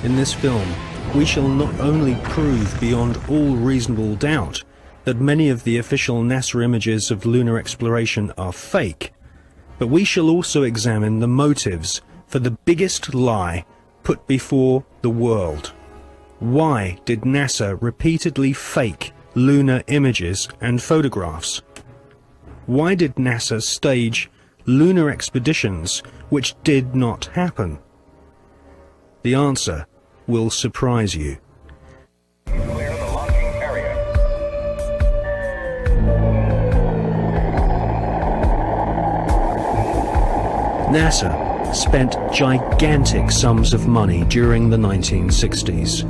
In this film, we shall not only prove beyond all reasonable doubt that many of the official NASA images of lunar exploration are fake, but we shall also examine the motives for the biggest lie put before the world. Why did NASA repeatedly fake lunar images and photographs? Why did NASA stage lunar expeditions which did not happen? The answer will surprise you. Clear the launching area. NASA spent gigantic sums of money during the 1960s,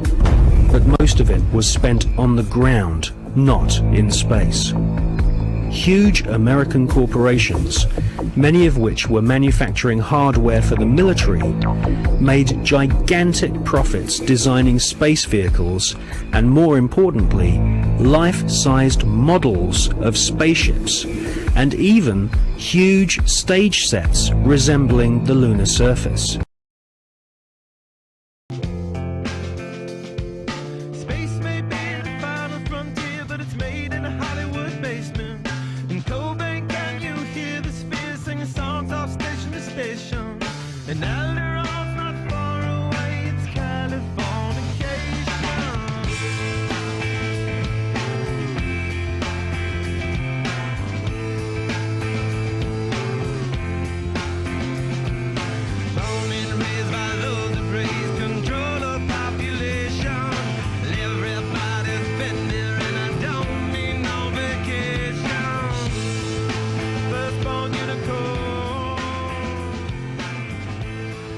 but most of it was spent on the ground, not in space. Huge American corporations, many of which were manufacturing hardware for the military, made gigantic profits designing space vehicles and, more importantly, life-sized models of spaceships, and even huge stage sets resembling the lunar surface. Space may be the final frontier, but it's made in a Hollywood basement. In Cobain, can you hear the spheres singing songs off station to station? And Alderon's not far away, it's Californication. Born and raised by those that praise control of population. Everybody's been there, and I don't mean no vacation. Firstborn unicorn,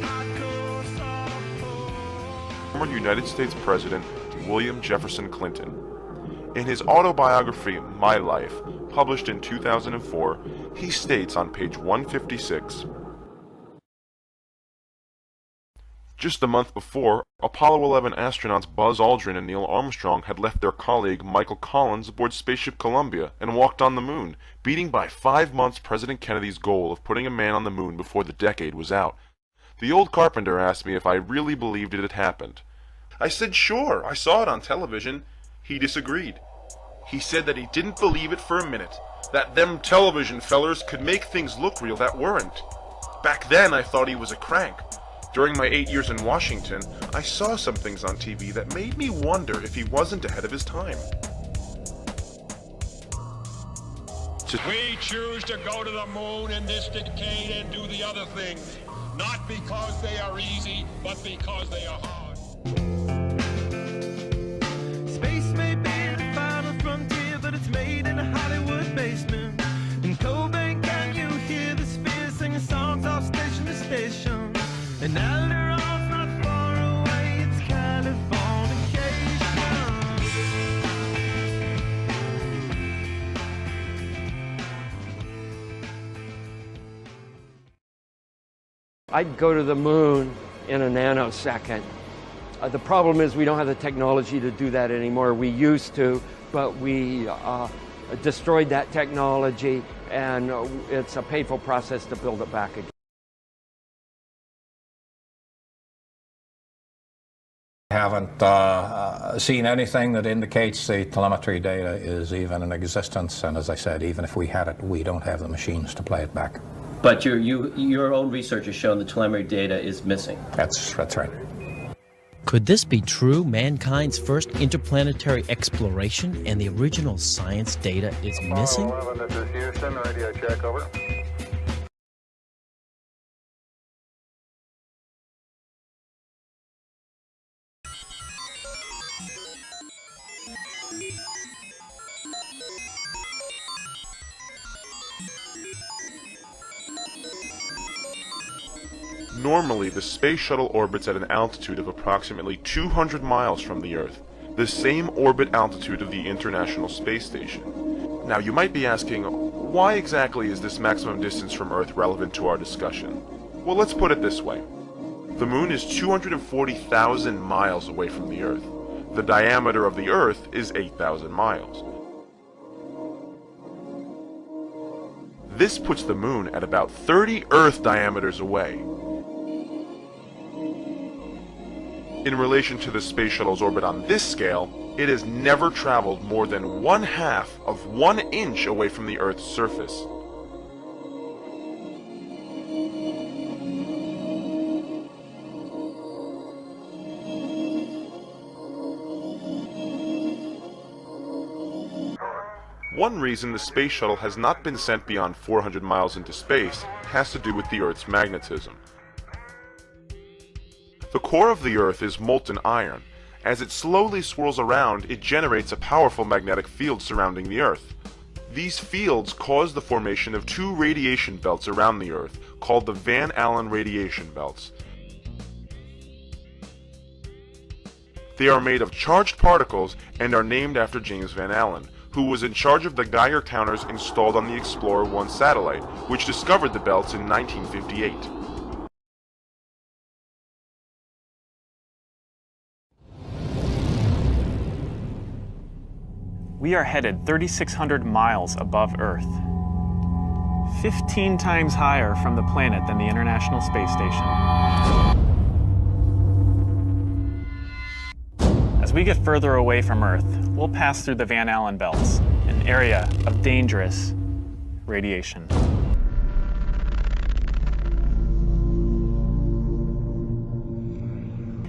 hardcore softcore. Former United States President William Jefferson Clinton. In his autobiography, My Life, published in 2004, he states on page 156, "Just a month before, Apollo 11 astronauts Buzz Aldrin and Neil Armstrong had left their colleague Michael Collins aboard Spaceship Columbia and walked on the moon, beating by 5 months President Kennedy's goal of putting a man on the moon before the decade was out. The old carpenter asked me if I really believed it had happened. I said sure, I saw it on television. He disagreed. He said that he didn't believe it for a minute, that them television fellers could make things look real that weren't. Back then I thought he was a crank. During my 8 years in Washington, I saw some things on TV that made me wonder if he wasn't ahead of his time." We choose to go to the moon in this decade and do the other things, not because they are easy, but because they are hard. Space may be the final frontier, but it's made in a Hollywood basement. In Cobain, can you hear the spheres singing songs off station to station? And Alderon's not far away, it's Californication. I'd go to the moon in a nanosecond. The problem is we don't have the technology to do that anymore. We used to, but we destroyed that technology, and it's a painful process to build it back again. Haven't seen anything that indicates the telemetry data is even in existence, and as I said, even if we had it, we don't have the machines to play it back. But your own research has shown the telemetry data is missing. That's right. Could this be true? Mankind's first interplanetary exploration and the original science data is missing? Apollo 11, this is Houston. Radio check, over. Normally, the space shuttle orbits at an altitude of approximately 200 miles from the Earth, the same orbit altitude of the International Space Station. Now, you might be asking, why exactly is this maximum distance from Earth relevant to our discussion? Well, let's put it this way. The Moon is 240,000 miles away from the Earth. The diameter of the Earth is 8,000 miles. This puts the Moon at about 30 Earth diameters away. In relation to the space shuttle's orbit on this scale, it has never traveled more than 1/2 of 1 inch away from the Earth's surface. One reason the space shuttle has not been sent beyond 400 miles into space has to do with the Earth's magnetism. The core of the Earth is molten iron. As it slowly swirls around, it generates a powerful magnetic field surrounding the Earth. These fields cause the formation of 2 radiation belts around the Earth, called the Van Allen radiation belts. They are made of charged particles and are named after James Van Allen, who was in charge of the Geiger counters installed on the Explorer 1 satellite, which discovered the belts in 1958. We are headed 3,600 miles above Earth, 15 times higher from the planet than the International Space Station. As we get further away from Earth, we'll pass through the Van Allen belts, an area of dangerous radiation.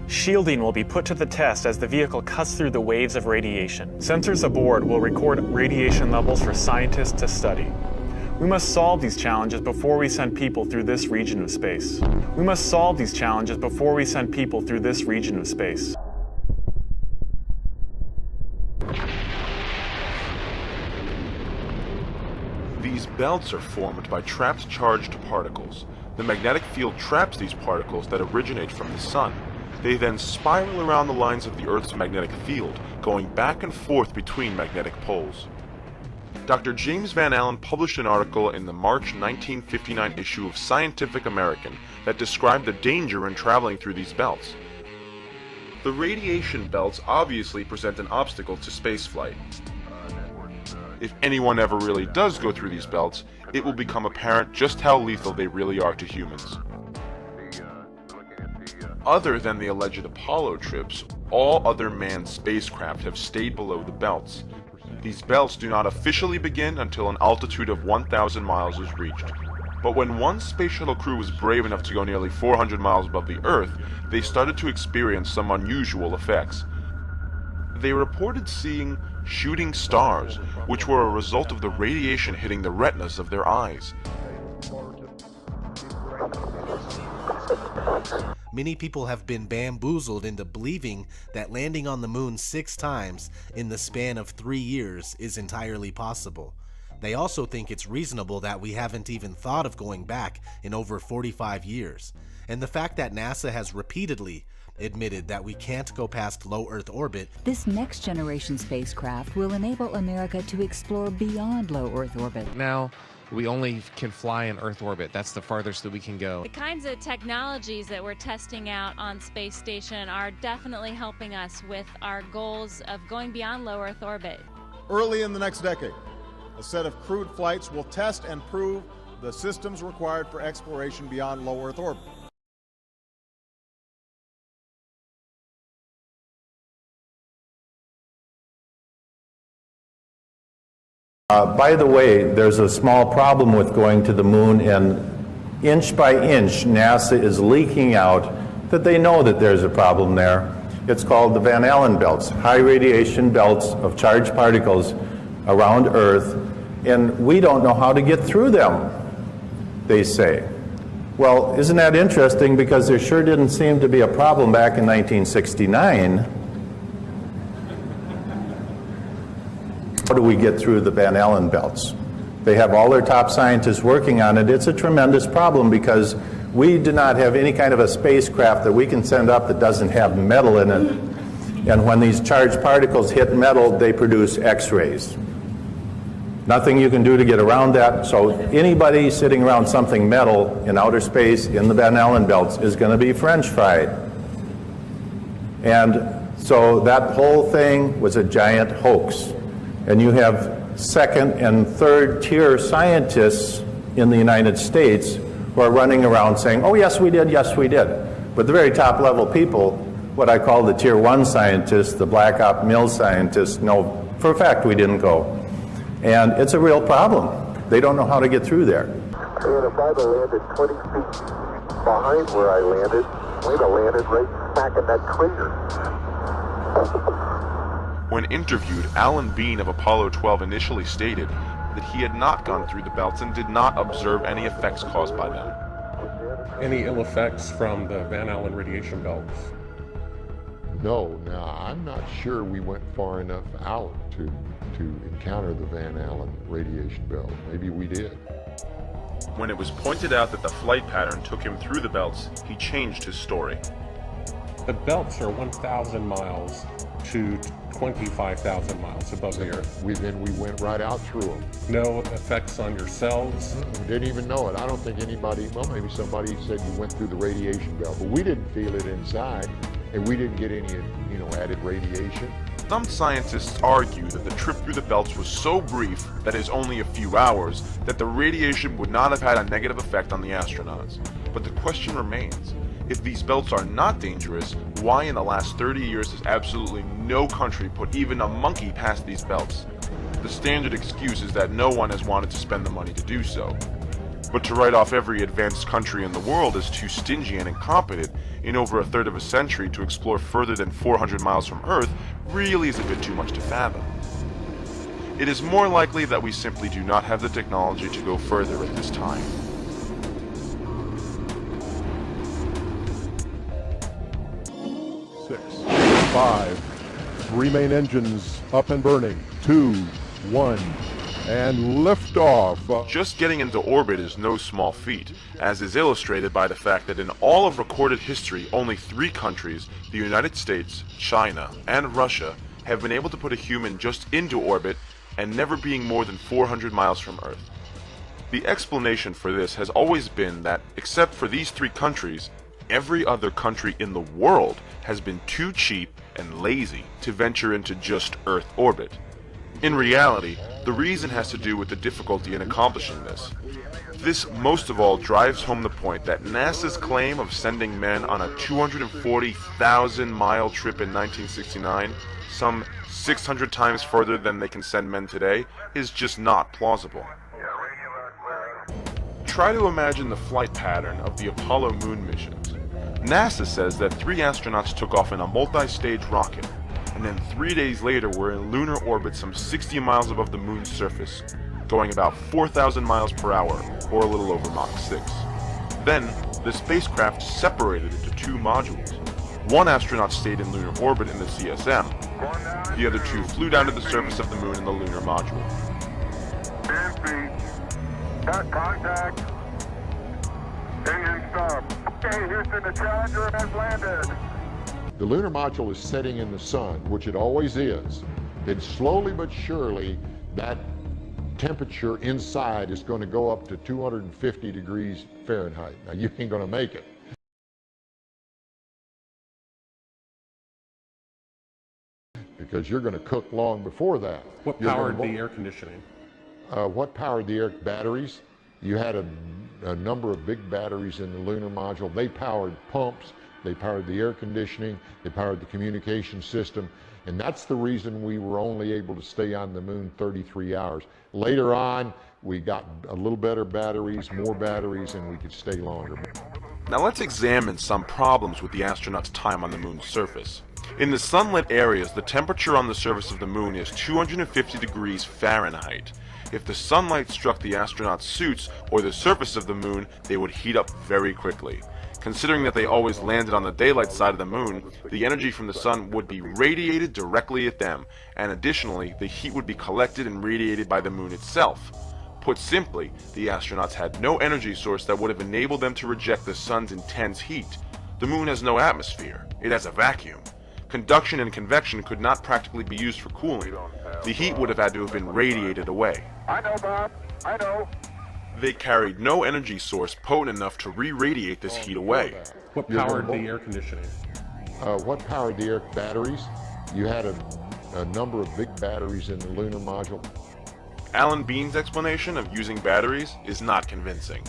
Shielding will be put to the test as the vehicle cuts through the waves of radiation. Sensors aboard will record radiation levels for scientists to study. We must solve these challenges before we send people through this region of space. We must solve these challenges before we send people through this region of space. These belts are formed by trapped charged particles. The magnetic field traps these particles that originate from the sun. They then spiral around the lines of the Earth's magnetic field, going back and forth between magnetic poles. Dr. James Van Allen published an article in the March 1959 issue of Scientific American that described the danger in traveling through these belts. The radiation belts obviously present an obstacle to spaceflight. If anyone ever really does go through these belts, it will become apparent just how lethal they really are to humans. Other than the alleged Apollo trips, all other manned spacecraft have stayed below the belts. These belts do not officially begin until an altitude of 1,000 miles is reached. But when one space shuttle crew was brave enough to go nearly 400 miles above the Earth, they started to experience some unusual effects. They reported seeing shooting stars, which were a result of the radiation hitting the retinas of their eyes. Many people have been bamboozled into believing that landing on the moon 6 times in the span of 3 years is entirely possible. They also think it's reasonable that we haven't even thought of going back in over 45 years. And the fact that NASA has repeatedly admitted that we can't go past low Earth orbit. This next generation spacecraft will enable America to explore beyond low Earth orbit. Now, we only can fly in Earth orbit. That's the farthest that we can go. The kinds of technologies that we're testing out on Space Station are definitely helping us with our goals of going beyond low Earth orbit. Early in the next decade, a set of crewed flights will test and prove the systems required for exploration beyond low Earth orbit. By the way, there's a small problem with going to the moon, and inch by inch NASA is leaking out that they know that there's a problem there. It's called the Van Allen belts, high radiation belts of charged particles around Earth, and we don't know how to get through them, they say. Well, isn't that interesting, because there sure didn't seem to be a problem back in 1969. How do we get through the Van Allen belts? They have all their top scientists working on it. It's a tremendous problem because we do not have any kind of a spacecraft that we can send up that doesn't have metal in it. And when these charged particles hit metal, they produce X-rays. Nothing you can do to get around that. So anybody sitting around something metal in outer space in the Van Allen belts is going to be French fried. And so that whole thing was a giant hoax. And you have second and third tier scientists in the United States who are running around saying, oh, yes, we did, yes, we did. But the very top level people what I call the Tier 1 scientists, the black op mill scientists, know for a fact we didn't go. And it's a real problem. They don't know how to get through there. And if I'd have landed 20 feet behind where I landed, we'd have landed right smack in that crater. When interviewed, Alan Bean of Apollo 12 initially stated that he had not gone through the belts and did not observe any effects caused by them. Any ill effects from the Van Allen radiation belts? No, now I'm not sure we went far enough out to encounter the Van Allen radiation belt. Maybe we did. When it was pointed out that the flight pattern took him through the belts, he changed his story. The belts are 1,000 miles to 25,000 miles above the Earth. Then we went right out through them. No effects on your cells? Didn't even know it. I don't think anybody, well, maybe somebody said you went through the radiation belt, but we didn't feel it inside, and we didn't get any, added radiation. Some scientists argue that the trip through the belts was so brief, that is only a few hours, that the radiation would not have had a negative effect on the astronauts. But the question remains, if these belts are not dangerous, why in the last 30 years has absolutely no country put even a monkey past these belts? The standard excuse is that no one has wanted to spend the money to do so. But to write off every advanced country in the world as too stingy and incompetent in over a third of a century to explore further than 400 miles from Earth really is a bit too much to fathom. It is more likely that we simply do not have the technology to go further at this time. Six, 5, 3 main engines up and burning, 2, 1, and liftoff. Just getting into orbit is no small feat, as is illustrated by the fact that in all of recorded history, only 3 countries, the United States, China, and Russia, have been able to put a human just into orbit and never being more than 400 miles from Earth. The explanation for this has always been that, except for these 3 countries, every other country in the world has been too cheap and lazy to venture into just Earth orbit. In reality, the reason has to do with the difficulty in accomplishing this. This most of all drives home the point that NASA's claim of sending men on a 240,000-mile trip in 1969, some 600 times further than they can send men today, is just not plausible. Try to imagine the flight pattern of the Apollo moon missions. NASA says that 3 astronauts took off in a multi-stage rocket, and then 3 days later were in lunar orbit some 60 miles above the moon's surface, going about 4,000 miles per hour, or a little over Mach 6. Then, the spacecraft separated into 2 modules. One astronaut stayed in lunar orbit in the CSM. The other 2 flew down to the surface of the moon in the lunar module. 10 feet. Got contact. Engine stop. Okay, Houston, the Challenger has landed. The lunar module is setting in the sun, which it always is. Then slowly but surely, that temperature inside is going to go up to 250 degrees Fahrenheit. Now, you ain't going to make it. Because you're going to cook long before that. What powered the air conditioning? What powered the air batteries? You had a number of big batteries in the lunar module. They powered pumps. They powered the air conditioning, they powered the communication system, and that's the reason we were only able to stay on the moon 33 hours. Later on, we got a little better batteries, more batteries, and we could stay longer. Now let's examine some problems with the astronauts' time on the moon's surface. In the sunlit areas, the temperature on the surface of the moon is 250 degrees Fahrenheit. If the sunlight struck the astronauts' suits or the surface of the moon, they would heat up very quickly. Considering that they always landed on the daylight side of the moon, the energy from the sun would be radiated directly at them, and additionally, the heat would be collected and radiated by the moon itself. Put simply, the astronauts had no energy source that would have enabled them to reject the sun's intense heat. The moon has no atmosphere, it has a vacuum. Conduction and convection could not practically be used for cooling. The heat would have had to have been radiated away. I know, Bob. I know. They carried no energy source potent enough to re-radiate this heat away. What powered the air conditioning? What powered the air batteries? You had a number of big batteries in the lunar module. Alan Bean's explanation of using batteries is not convincing.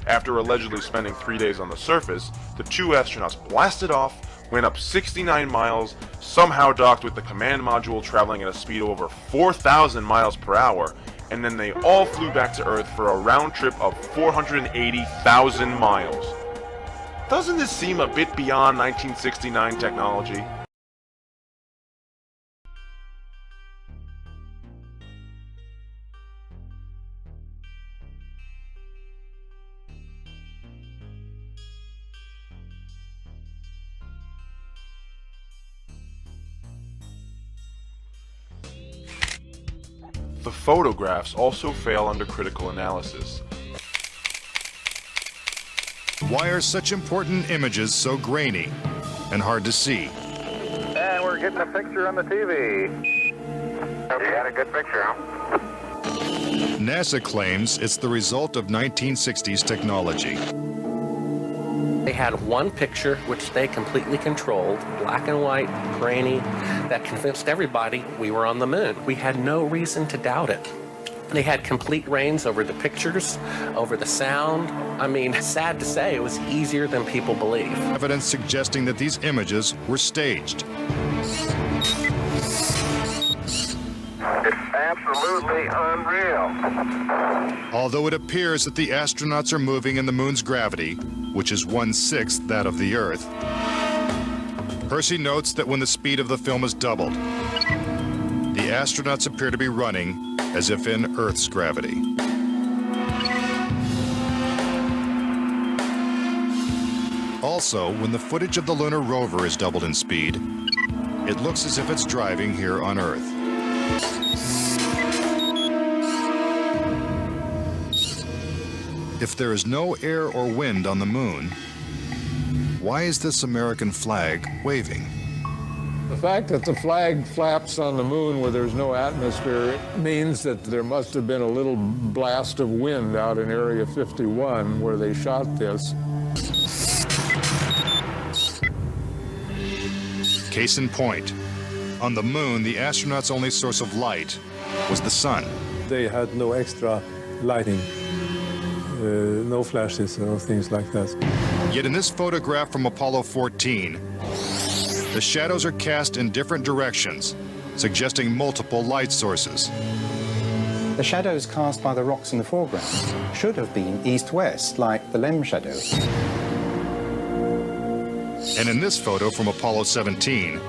After allegedly spending 3 days on the surface, the 2 astronauts blasted off, went up 69 miles, somehow docked with the command module traveling at a speed of over 4,000 miles per hour, and then they all flew back to Earth for a round trip of 480,000 miles. Doesn't this seem a bit beyond 1969 technology? The photographs also fail under critical analysis. Why are such important images so grainy and hard to see? And we're getting a picture on the TV. You got a good picture, huh? NASA claims it's the result of 1960s technology. They had one picture, which they completely controlled, black and white, grainy, that convinced everybody we were on the moon. We had no reason to doubt it. They had complete reins over the pictures, over the sound. I mean, sad to say, it was easier than people believe. Evidence suggesting that these images were staged. It's absolutely unreal. Although it appears that the astronauts are moving in the moon's gravity, which is 1/6 that of the Earth, Percy notes that when the speed of the film is doubled, the astronauts appear to be running as if in Earth's gravity. Also, when the footage of the lunar rover is doubled in speed, it looks as if it's driving here on Earth. If there is no air or wind on the moon, why is this American flag waving? The fact that the flag flaps on the moon where there's no atmosphere means that there must have been a little blast of wind out in Area 51 where they shot this. Case in point, on the moon, the astronauts' only source of light was the sun. They had no extra lighting. No flashes or things like that. Yet in this photograph from Apollo 14, the shadows are cast in different directions, suggesting multiple light sources. The shadows cast by the rocks in the foreground should have been east-west, like the LEM shadows. And in this photo from Apollo 17,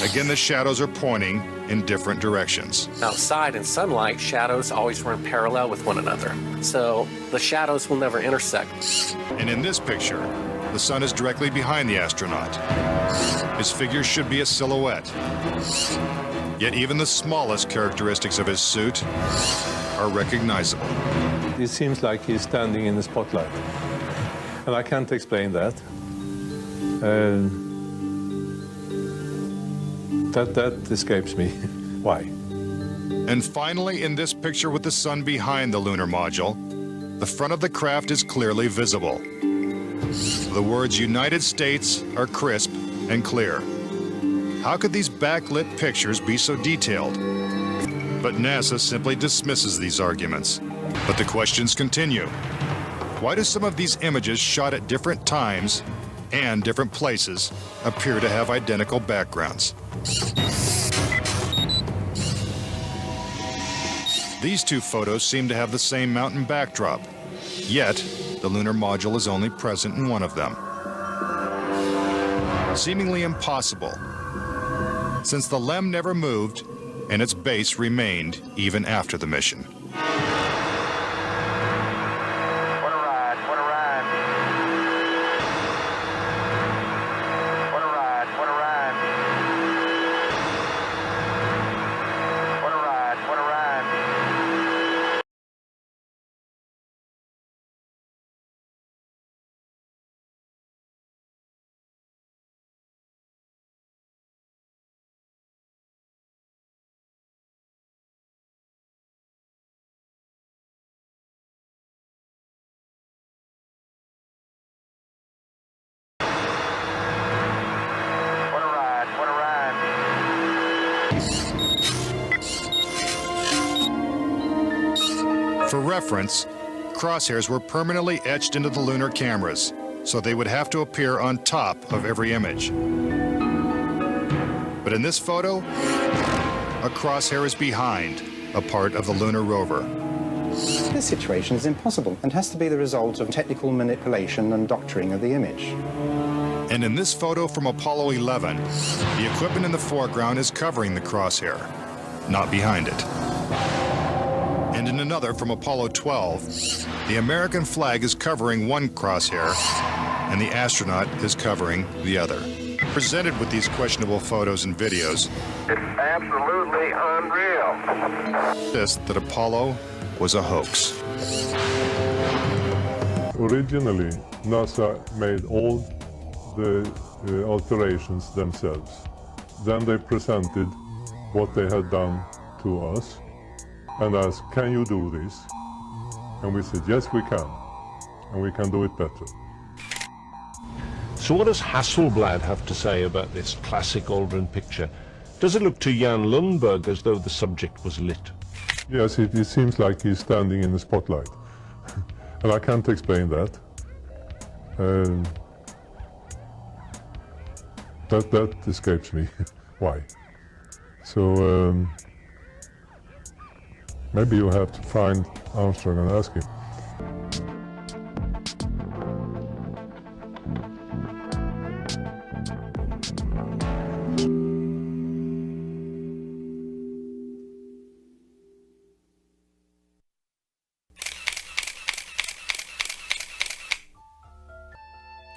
again the shadows are pointing in different directions. Outside in sunlight, shadows always run parallel with one another, so the shadows will never intersect. And in this picture, the sun is directly behind the astronaut. His figure should be a silhouette. Yet even the smallest characteristics of his suit are recognizable. It seems like he's standing in the spotlight. And I can't explain that. That escapes me. Why? And finally, in this picture with the sun behind the lunar module, the front of the craft is clearly visible. The words United States are crisp and clear. How could these backlit pictures be so detailed? But NASA simply dismisses these arguments. But the questions continue. Why do some of these images shot at different times and different places appear to have identical backgrounds? These two photos seem to have the same mountain backdrop, yet the lunar module is only present in one of them. Seemingly impossible, since the LEM never moved and its base remained even after the mission. For reference, crosshairs were permanently etched into the lunar cameras, so they would have to appear on top of every image. But in this photo, a crosshair is behind a part of the lunar rover. This situation is impossible and has to be the result of technical manipulation and doctoring of the image. And in this photo from Apollo 11, the equipment in the foreground is covering the crosshair, not behind it. And in another from Apollo 12, the American flag is covering one crosshair, and the astronaut is covering the other. Presented with these questionable photos and videos, It's absolutely unreal. that Apollo was a hoax. Originally, NASA made all the alterations themselves. Then they presented what they had done to us and asked, can you do this? And we said, yes, we can. And we can do it better. So what does Hasselblad have to say about this classic Aldrin picture? Does it look to Jan Lundberg as though the subject was lit? Yes, it seems like he's standing in the spotlight. And I can't explain that. That escapes me. Why? So maybe you have to find Armstrong and ask him.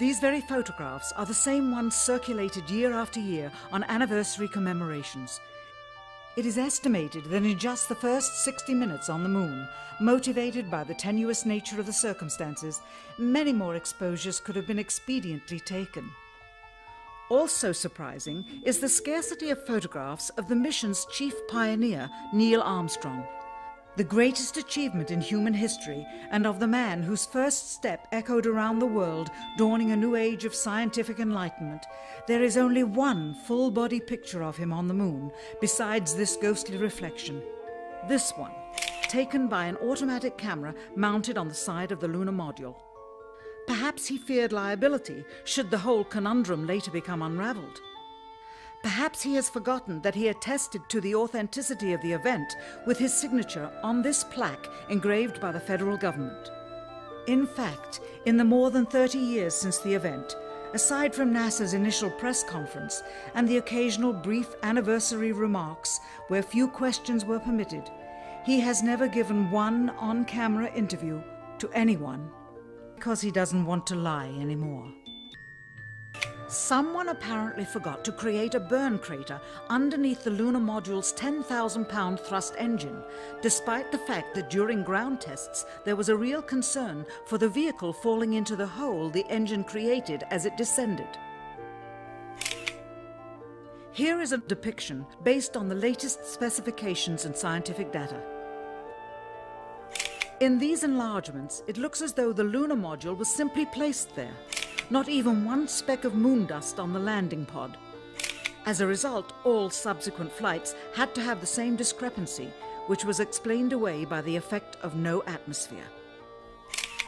These very photographs are the same ones circulated year after year on anniversary commemorations. It is estimated that in just the first 60 minutes on the moon, motivated by the tenuous nature of the circumstances, many more exposures could have been expediently taken. Also surprising is the scarcity of photographs of the mission's chief pioneer, Neil Armstrong. The greatest achievement in human history, and of the man whose first step echoed around the world, dawning a new age of scientific enlightenment, there is only one full-body picture of him on the moon, besides this ghostly reflection. This one, taken by an automatic camera mounted on the side of the lunar module. Perhaps he feared liability should the whole conundrum later become unraveled. Perhaps he has forgotten that he attested to the authenticity of the event with his signature on this plaque engraved by the federal government. In fact, in the more than 30 years since the event, aside from NASA's initial press conference and the occasional brief anniversary remarks where few questions were permitted, he has never given one on-camera interview to anyone because he doesn't want to lie anymore. Someone apparently forgot to create a burn crater underneath the lunar module's 10,000-pound thrust engine, despite the fact that during ground tests there was a real concern for the vehicle falling into the hole the engine created as it descended. Here is a depiction based on the latest specifications and scientific data. In these enlargements, it looks as though the lunar module was simply placed there. Not even one speck of moon dust on the landing pod. As a result, all subsequent flights had to have the same discrepancy, which was explained away by the effect of no atmosphere.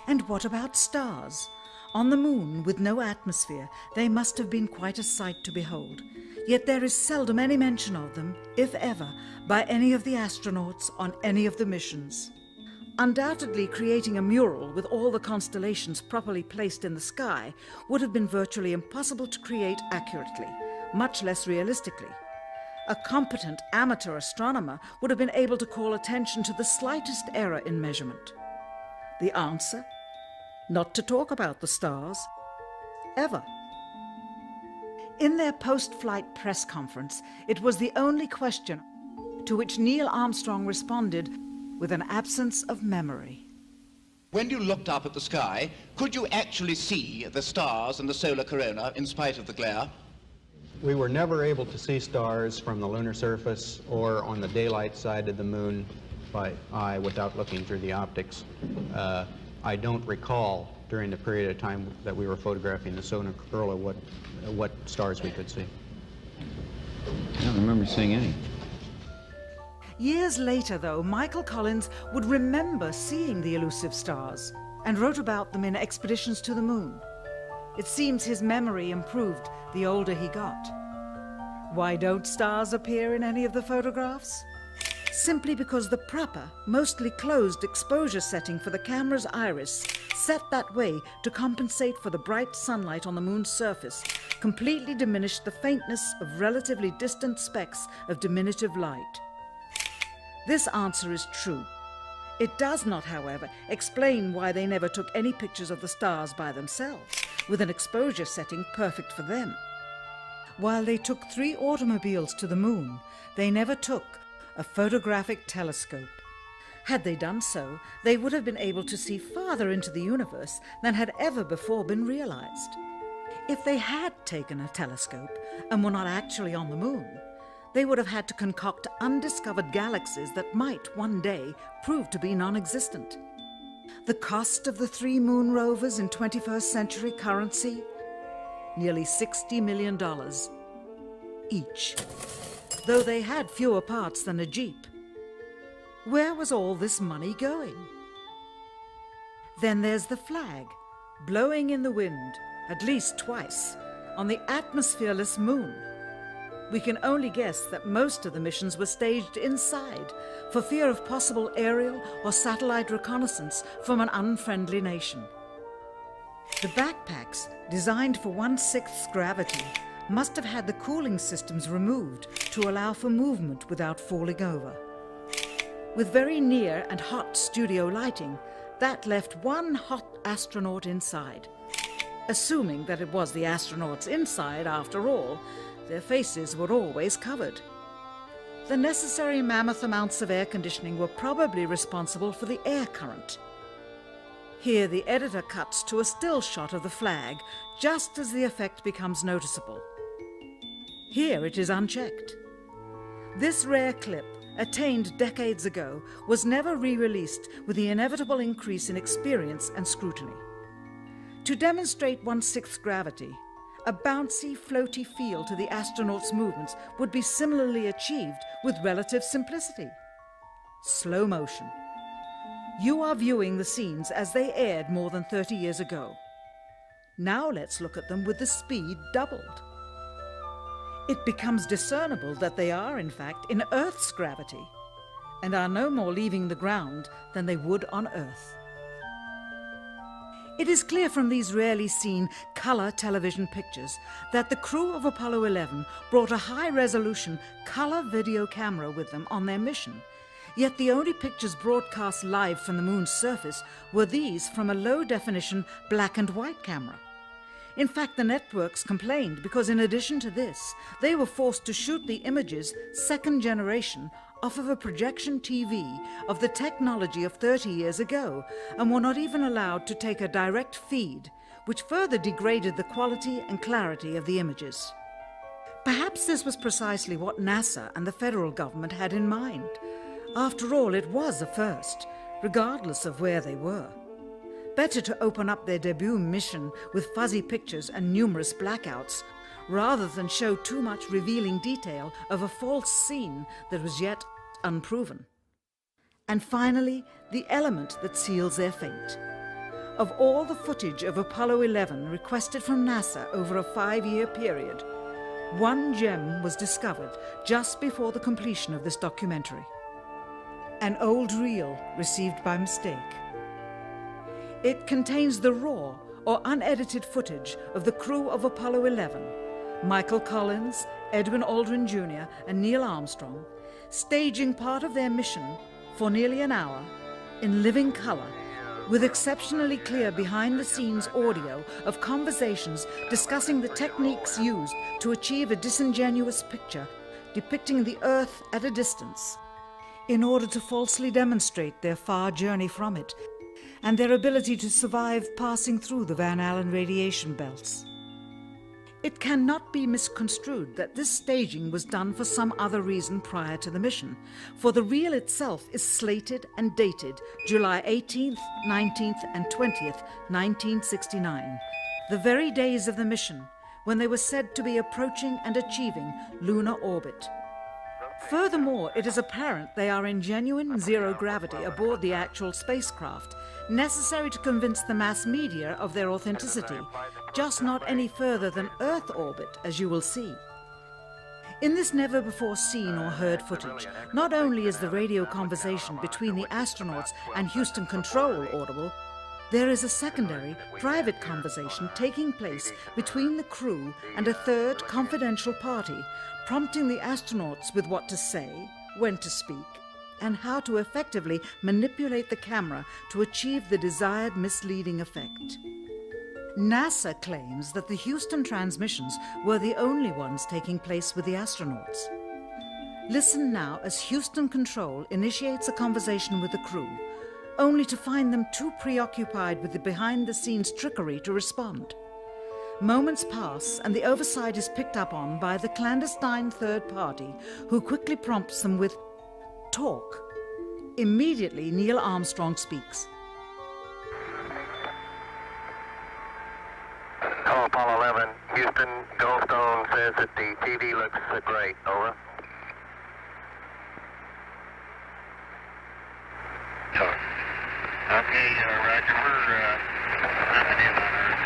And what about stars? On the moon, with no atmosphere, they must have been quite a sight to behold. Yet there is seldom any mention of them, if ever, by any of the astronauts on any of the missions. Undoubtedly, creating a mural with all the constellations properly placed in the sky would have been virtually impossible to create accurately, much less realistically. A competent amateur astronomer would have been able to call attention to the slightest error in measurement. The answer? Not to talk about the stars. Ever. In their post-flight press conference, it was the only question to which Neil Armstrong responded with an absence of memory. When you looked up at the sky, could you actually see the stars and the solar corona in spite of the glare? We were never able to see stars from the lunar surface or on the daylight side of the moon by eye without looking through the optics. I don't recall during the period of time that we were photographing the solar corona what stars we could see. I don't remember seeing any. Years later, though, Michael Collins would remember seeing the elusive stars and wrote about them in Expeditions to the Moon. It seems his memory improved the older he got. Why don't stars appear in any of the photographs? Simply because the proper, mostly closed exposure setting for the camera's iris, set that way to compensate for the bright sunlight on the moon's surface, completely diminished the faintness of relatively distant specks of diminutive light. This answer is true. It does not, however, explain why they never took any pictures of the stars by themselves, with an exposure setting perfect for them. While they took 3 automobiles to the moon, they never took a photographic telescope. Had they done so, they would have been able to see farther into the universe than had ever before been realized. If they had taken a telescope and were not actually on the moon, they would have had to concoct undiscovered galaxies that might one day prove to be non-existent. The cost of the 3 moon rovers in 21st century currency? Nearly $60 million each, though they had fewer parts than a Jeep. Where was all this money going? Then there's the flag, blowing in the wind, at least twice, on the atmosphereless moon. We can only guess that most of the missions were staged inside for fear of possible aerial or satellite reconnaissance from an unfriendly nation. The backpacks, designed for 1/6 gravity, must have had the cooling systems removed to allow for movement without falling over. With very near and hot studio lighting, that left one hot astronaut inside. Assuming that it was the astronauts inside, after all, their faces were always covered. The necessary mammoth amounts of air conditioning were probably responsible for the air current. Here the editor cuts to a still shot of the flag, just as the effect becomes noticeable. Here it is unchecked. This rare clip, attained decades ago, was never re-released with the inevitable increase in experience and scrutiny. To demonstrate 1/6 gravity, a bouncy, floaty feel to the astronauts' movements would be similarly achieved with relative simplicity. Slow motion. You are viewing the scenes as they aired more than 30 years ago. Now let's look at them with the speed doubled. It becomes discernible that they are, in fact, in Earth's gravity, and are no more leaving the ground than they would on Earth. It is clear from these rarely seen color television pictures that the crew of Apollo 11 brought a high-resolution color video camera with them on their mission, yet the only pictures broadcast live from the moon's surface were these from a low-definition black and white camera. In fact, the networks complained because in addition to this, they were forced to shoot the images, second generation, off of a projection TV of the technology of 30 years ago, and were not even allowed to take a direct feed, which further degraded the quality and clarity of the images. Perhaps this was precisely what NASA and the federal government had in mind. After all, it was a first, regardless of where they were. Better to open up their debut mission with fuzzy pictures and numerous blackouts, rather than show too much revealing detail of a false scene that was yet unproven. And finally, the element that seals their fate. Of all the footage of Apollo 11 requested from NASA over a 5-year period, one gem was discovered just before the completion of this documentary. An old reel received by mistake. It contains the raw or unedited footage of the crew of Apollo 11, Michael Collins, Edwin Aldrin Jr., and Neil Armstrong, staging part of their mission for nearly an hour in living color, with exceptionally clear behind-the-scenes audio of conversations discussing the techniques used to achieve a disingenuous picture depicting the Earth at a distance, in order to falsely demonstrate their far journey from it and their ability to survive passing through the Van Allen radiation belts. It cannot be misconstrued that this staging was done for some other reason prior to the mission, for the reel itself is slated and dated July 18th, 19th, and 20th, 1969, the very days of the mission when they were said to be approaching and achieving lunar orbit. Furthermore, it is apparent they are in genuine zero gravity aboard the actual spacecraft, necessary to convince the mass media of their authenticity, just not any further than Earth orbit, as you will see. In this never-before-seen or heard footage, not only is the radio conversation between the astronauts and Houston Control audible, there is a secondary, private conversation taking place between the crew and a third confidential party, prompting the astronauts with what to say, when to speak, and how to effectively manipulate the camera to achieve the desired misleading effect. NASA claims that the Houston transmissions were the only ones taking place with the astronauts. Listen now as Houston Control initiates a conversation with the crew, only to find them too preoccupied with the behind-the-scenes trickery to respond. Moments pass and the oversight is picked up on by the clandestine third party, who quickly prompts them with talk. Immediately, Neil Armstrong speaks. Hello, Apollo 11. Houston, Goldstone says that the TV looks great. Over. Okay, Roger. We're coming in on Earth.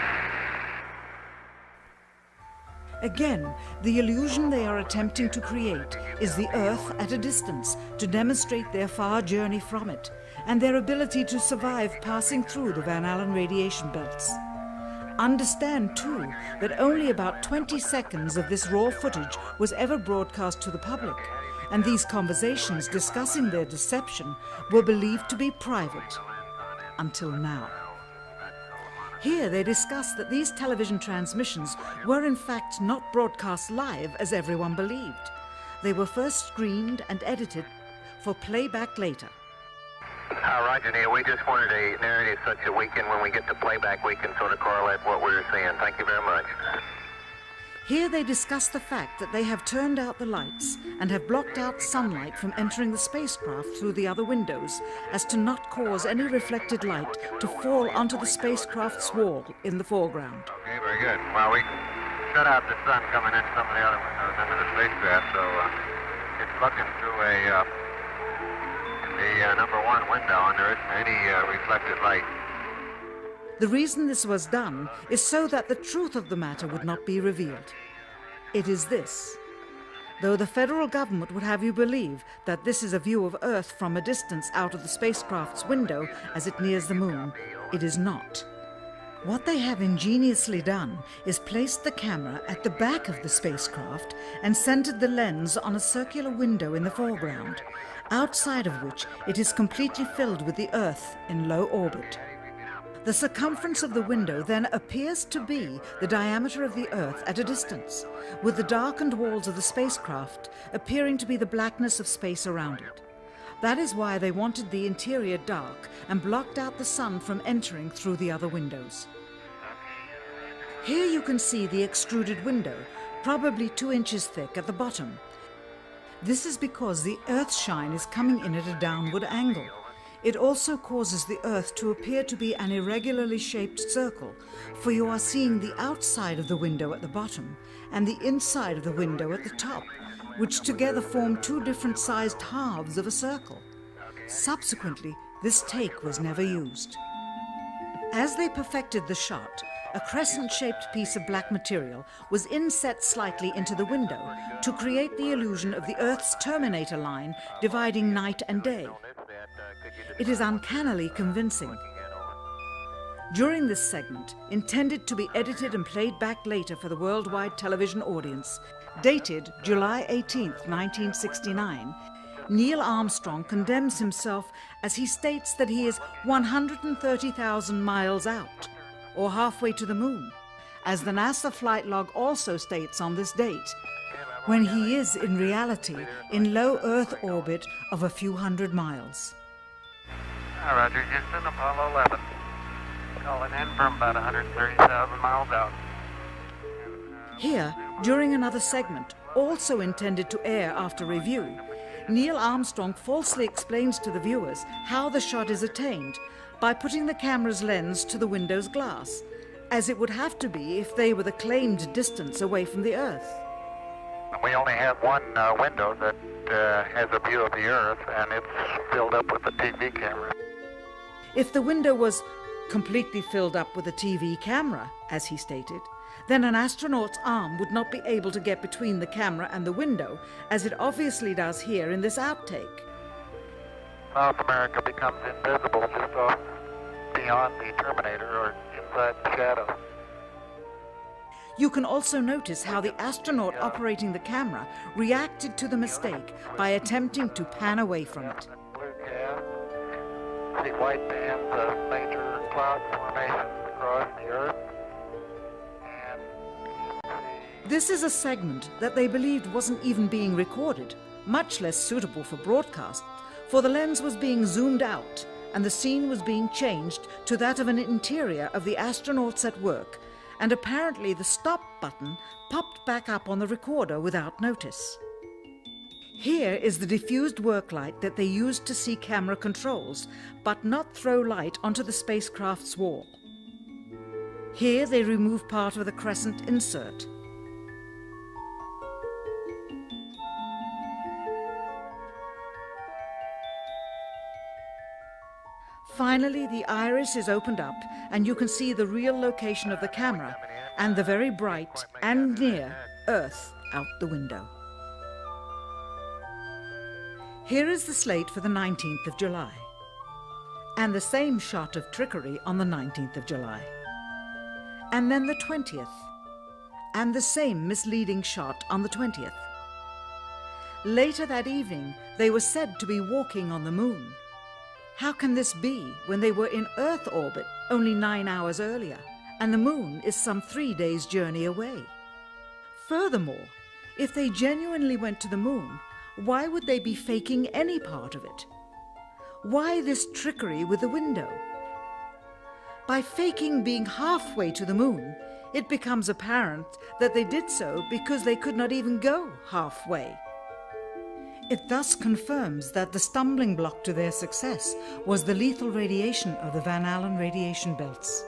Again, the illusion they are attempting to create is the Earth at a distance to demonstrate their far journey from it and their ability to survive passing through the Van Allen radiation belts. Understand, too, that only about 20 seconds of this raw footage was ever broadcast to the public, and these conversations discussing their deception were believed to be private. Until now. Here they discuss that these television transmissions were in fact not broadcast live as everyone believed. They were first screened and edited for playback later. Roger, Neil. We just wanted a narrative such that we can, when we get to playback, we can sort of correlate what we were seeing. Thank you very much. Here they discuss the fact that they have turned out the lights and have blocked out sunlight from entering the spacecraft through the other windows, as to not cause any reflected light to fall onto the spacecraft's wall in the foreground. Okay, very good. Well, we shut out the sun coming in some of the other windows into the spacecraft, so it's looking through the number one window, and there isn't any reflected light. The reason this was done is so that the truth of the matter would not be revealed. It is this. Though the federal government would have you believe that this is a view of Earth from a distance out of the spacecraft's window as it nears the moon, it is not. What they have ingeniously done is placed the camera at the back of the spacecraft and centered the lens on a circular window in the foreground, outside of which it is completely filled with the Earth in low orbit. The circumference of the window then appears to be the diameter of the Earth at a distance, with the darkened walls of the spacecraft appearing to be the blackness of space around it. That is why they wanted the interior dark and blocked out the sun from entering through the other windows. Here you can see the extruded window, probably 2 inches thick at the bottom. This is because the Earth's shine is coming in at a downward angle. It also causes the Earth to appear to be an irregularly shaped circle, for you are seeing the outside of the window at the bottom and the inside of the window at the top, which together form 2 different sized halves of a circle. Subsequently, this take was never used. As they perfected the shot, a crescent-shaped piece of black material was inset slightly into the window to create the illusion of the Earth's terminator line dividing night and day. It is uncannily convincing. During this segment, intended to be edited and played back later for the worldwide television audience, dated July 18, 1969, Neil Armstrong condemns himself as he states that he is 130,000 miles out, or halfway to the moon, as the NASA flight log also states on this date, when he is in reality in low Earth orbit of a few hundred miles. Roger, Houston, Apollo 11. Calling in from about 130,000 miles out. Here, during another segment, also intended to air after review, Neil Armstrong falsely explains to the viewers how the shot is attained by putting the camera's lens to the window's glass, as it would have to be if they were the claimed distance away from the Earth. We only have one window that has a view of the Earth, and it's filled up with the TV camera. If the window was completely filled up with a TV camera, as he stated, then an astronaut's arm would not be able to get between the camera and the window, as it obviously does here in this outtake. South America becomes invisible just off beyond the Terminator or inside the shadow. You can also notice how the astronaut operating the camera reacted to the mistake by attempting to pan away from it. See white bands of major cloud formations across the Earth. This is a segment that they believed wasn't even being recorded, much less suitable for broadcast, for the lens was being zoomed out and the scene was being changed to that of an interior of the astronauts at work, and apparently the stop button popped back up on the recorder without notice. Here is the diffused work light that they used to see camera controls, but not throw light onto the spacecraft's wall. Here they remove part of the crescent insert. Finally, the iris is opened up and you can see the real location of the camera and the very bright and near Earth out the window. Here is the slate for the 19th of July, and the same shot of trickery on the 19th of July, and then the 20th, and the same misleading shot on the 20th. Later that evening, they were said to be walking on the moon. How can this be when they were in Earth orbit only 9 hours earlier, and the moon is some 3 days' journey away? Furthermore, if they genuinely went to the moon, why would they be faking any part of it? Why this trickery with the window? By faking being halfway to the moon, it becomes apparent that they did so because they could not even go halfway. It thus confirms that the stumbling block to their success was the lethal radiation of the Van Allen radiation belts.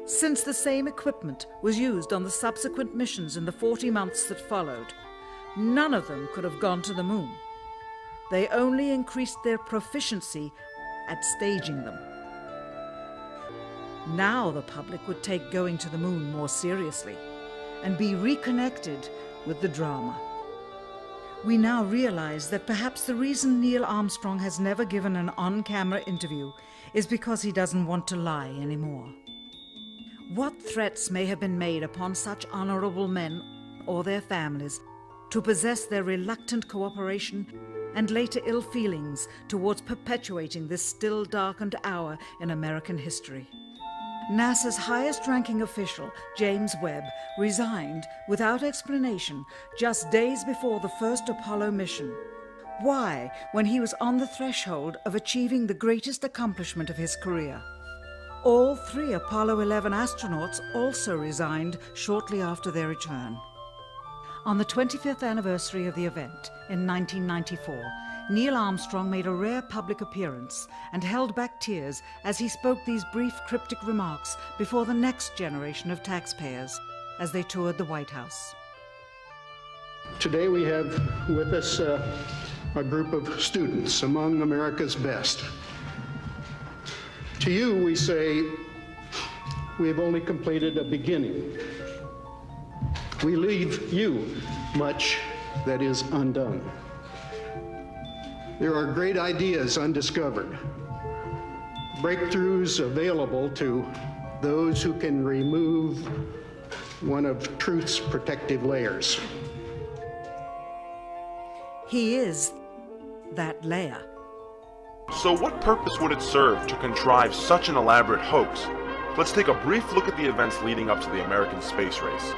Since the same equipment was used on the subsequent missions in the 40 months that followed, none of them could have gone to the moon. They only increased their proficiency at staging them. Now the public would take going to the moon more seriously and be reconnected with the drama. We now realize that perhaps the reason Neil Armstrong has never given an on-camera interview is because he doesn't want to lie anymore. What threats may have been made upon such honorable men or their families to possess their reluctant cooperation and later ill feelings towards perpetuating this still darkened hour in American history? NASA's highest-ranking official, James Webb, resigned without explanation just days before the first Apollo mission. Why, when he was on the threshold of achieving the greatest accomplishment of his career? All 3 Apollo 11 astronauts also resigned shortly after their return. On the 25th anniversary of the event in 1994, Neil Armstrong made a rare public appearance and held back tears as he spoke these brief cryptic remarks before the next generation of taxpayers as they toured the White House. Today we have with us a group of students among America's best. To you we say, we have only completed a beginning. We leave you much that is undone. There are great ideas undiscovered, breakthroughs available to those who can remove one of truth's protective layers. He is that layer. So what purpose would it serve to contrive such an elaborate hoax? Let's take a brief look at the events leading up to the American space race.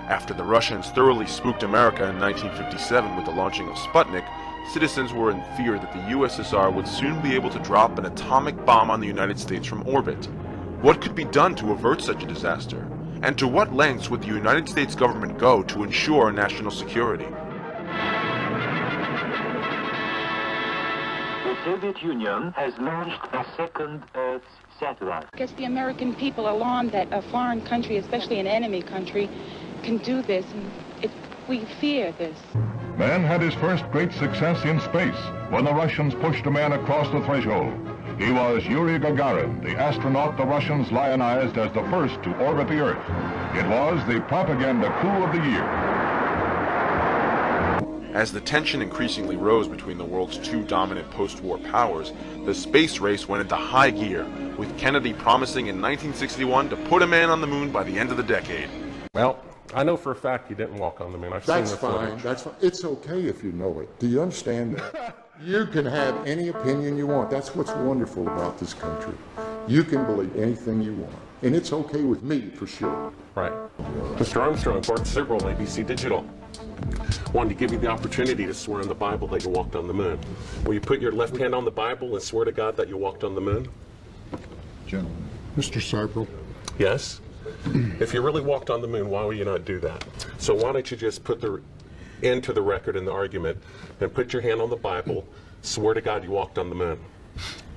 After the Russians thoroughly spooked America in 1957 with the launching of Sputnik, citizens were in fear that the USSR would soon be able to drop an atomic bomb on the United States from orbit. What could be done to avert such a disaster? And to what lengths would the United States government go to ensure national security? The Soviet Union has launched a second Earth satellite. I guess the American people are alarmed that a foreign country, especially an enemy country, can do this, and we fear this. Man had his first great success in space when the Russians pushed a man across the threshold. He was Yuri Gagarin, the astronaut the Russians lionized as the first to orbit the Earth. It was the propaganda coup of the year. As the tension increasingly rose between the world's two dominant post-war powers, the space race went into high gear, with Kennedy promising in 1961 to put a man on the moon by the end of the decade. Well, I know for a fact you didn't walk on the moon. I've seen the footage. That's fine. It's okay if you know it. Do you understand that? You can have any opinion you want. That's what's wonderful about this country. You can believe anything you want. And it's okay with me, for sure. Right. Mr. Armstrong, Bart Sibrel, ABC Digital. Wanted to give you the opportunity to swear on the Bible that you walked on the moon. Will you put your left hand on the Bible and swear to God that you walked on the moon? Gentlemen. Mr. Sibrel. Yes? If you really walked on the moon, why would you not do that? So why don't you just put the end to the record in the argument and put your hand on the Bible, swear to God you walked on the moon.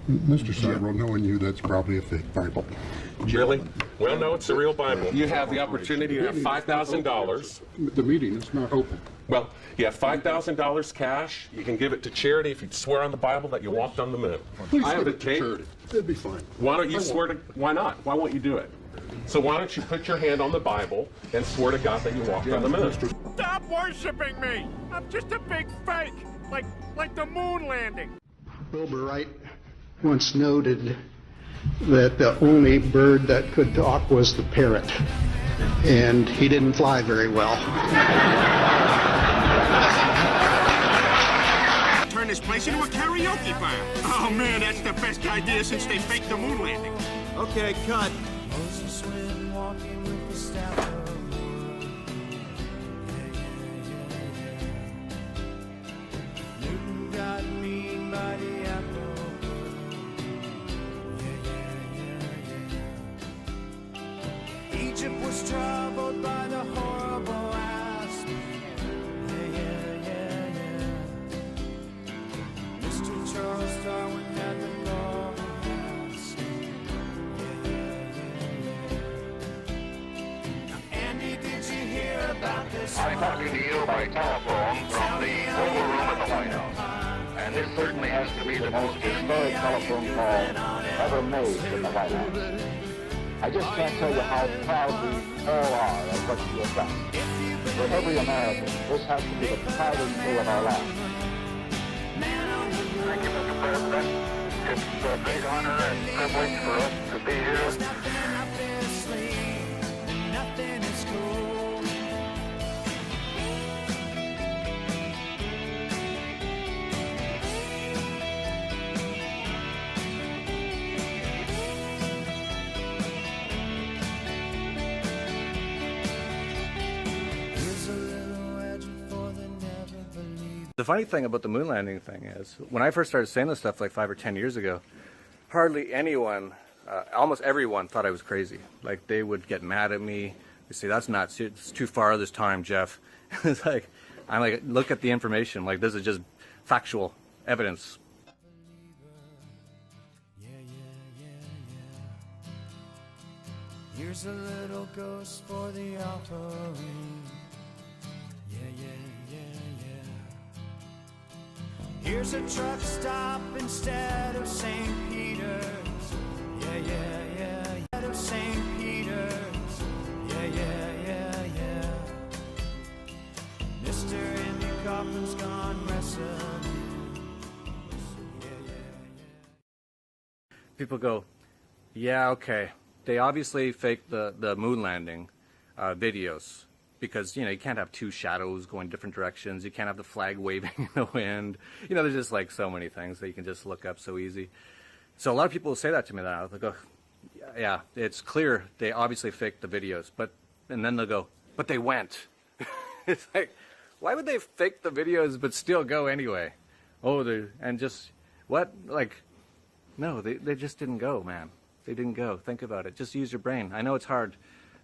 Mr. Sibrel, knowing you, that's probably a fake Bible. Really? Well, no, it's a real Bible. You have the opportunity to have $5,000. The meeting is not open. Well, you have $5,000 cash. You can give it to charity if you swear on the Bible that you walked on the moon. Please I have give the it to tape. charity. It'd be fine. Why don't you swear to? Why not? Why won't you do it? So why don't you put your hand on the Bible and swear to God that you walked on the moon? Stop worshiping me! I'm just a big fake, like the moon landing. Wilbur Wright once noted that the only bird that could talk was the parrot, and he didn't fly very well. Turn this place into a karaoke bar. Oh man, that's the best idea since they faked the moon landing. Okay, cut. Egypt was troubled by the horrible asp. Mr. Charles Darwin had the golden mask. Andy, did you hear about this? I'm talking to you by telephone from the Oval Room at the White House. And this certainly has to be the most historic telephone call ever made in the White House. I just can't tell you how proud we all are of what you have done. For every American, this has to be the proudest day of our lives. Thank you, Mr. President. It's a big honor and privilege for us to be here. Nothing is cool. The funny thing about the moon landing thing is, when I first started saying this stuff like 5 or 10 years ago, hardly anyone, almost everyone thought I was crazy. Like, they would get mad at me. They say, that's not, it's too far this time, Jeff. It's like, I'm like, look at the information. Like, this is just factual evidence. Here's a little ghost for the offering. Here's a truck stop instead of St. Peter's. Instead of St. Peter's. Mr. Andy Kaufman's gone wrestling. People go, yeah, okay. They obviously faked the moon landing videos. Because, you know, you can't have two shadows going different directions. You can't have the flag waving in the wind. You know, there's just like so many things that you can just look up so easy. So a lot of people will say that to me now. They'll go, yeah, it's clear they obviously faked the videos. And then they'll go, but they went. It's like, why would they fake the videos but still go anyway? Oh, and just, what? Like, no, they just didn't go, man. They didn't go. Think about it. Just use your brain. I know it's hard.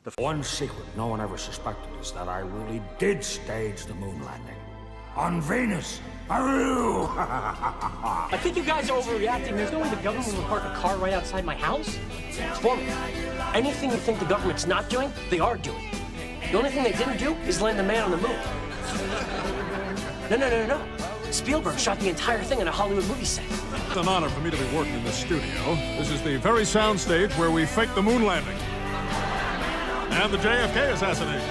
The one secret no one ever suspected is that I really did stage the moon landing. On Venus. I think you guys are overreacting. There's no way the government will park a car right outside my house. It's formidable. Anything you think the government's not doing, they are doing. The only thing they didn't do is land the man on the moon. No. Spielberg shot the entire thing on a Hollywood movie set. It's an honor for me to be working in this studio. This is the very sound stage where we faked the moon landing. And the JFK assassination.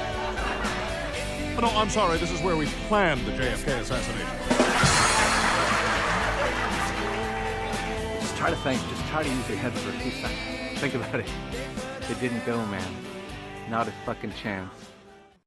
Oh, no, I'm sorry. This is where we planned the JFK assassination. Just try to use your head for a few seconds. Think about it. It didn't go, man. Not a fucking chance.